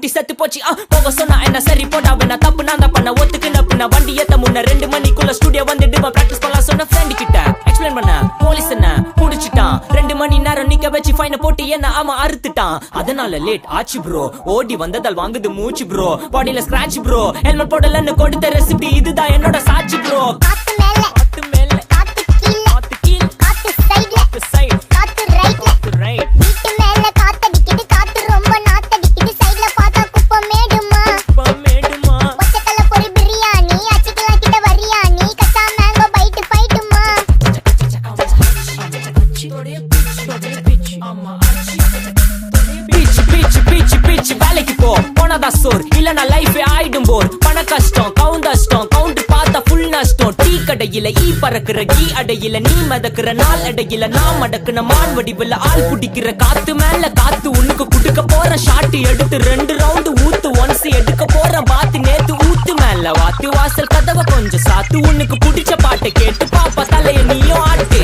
வண்டி செத்து போச்சு போக சொன்னா என்ன சரி போடா வேணா தப்பு நான் தான் பண்ண ஒத்துக்குன பின்ன வண்டி ஏத்த முன்ன 2 மணிக்குள்ள ஸ்டுடியோ வந்துட்டு பிராக்டிஸ் பண்ணலாம் சொன்ன ஃப்ரெண்ட் கிட்ட எக்ஸ்பிளைன் பண்ண போலீஸ் என்ன புடிச்சிட்டான் 2 மணி நேரம் நிக்க வச்சு ஃபைன போட்டு என்ன ஆமா அறுத்துட்டான் அதனால லேட் ஆச்சு ப்ரோ ஓடி வந்ததால் வாங்குது மூச்சு ப்ரோ பாடியில ஸ்கிராட்ச் ப்ரோ ஹெல்மெட் போடலன்னு கொடுத்த ரெசிபி இதுதான் என்னோட சாட்சி ப்ரோ காத்து மேல காத்து கீழ காத்து சைடுல காத்து ரைட்ல வீட்டு மேல காத்தடிக்குது காத்து ரொம்ப நாத்தடிக்குது சைடுல பார்த்தா குப்பை மேடுமா ஒச்சக்கல்ல பொரி பிரியாணி அச்சிக்கலாம் கிட்ட வரியாணி கச்சா மேங்கோ பைட் ஃபைட்டுமா பிச் வேலைக்கு போ போனதா சோர் இல்லனா லைஃபே ஆயிடும் போர் பண கஷ்டம் கவுண்ட் பார்த்தா ஃபுல் நஷ்டம் டீ கடையில ஈ பறக்குற கீ அடையில நீ மதக்குற நாள் அடையில நான் மடக்குன மான் வடிவில் ஆள் புடிக்கிற காத்து மேல காத்து உனக்கு குடுக்க போற ஷாட் எடுத்து 2 ரவுண்ட் ஊத்து ஒன்ஸ் எடுக்க போற பாத்து நேத்து ஊத்து மேல வாத்து வாசல் கதவை கொஞ்சம் சாத்து உனக்கு பிடிச்ச பாட்டை கேட்டு பாப்பா தலைய நீயும் ஆட்டு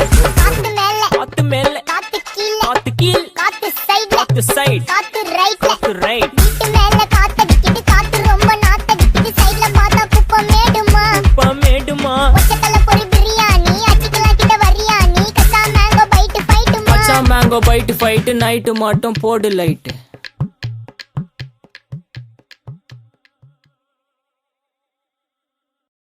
காத்து மேல காத்து கீழ காத்து சைடு காத்து ரைட் வீட்டு மேல காத்தடிக்குது காத்து ரொம்ப நாத்தடிக்குது சைடுல பார்த்தா குப்பை மேடுமா ஒச்சக்கல்ல பொரி பிரியாணி அச்சிக்கலாம் கிட்ட வரியாணி கச்சா மேங்கோ பைட் ஃபைட்டுமா நைட்டு மட்டும் போடு லைட்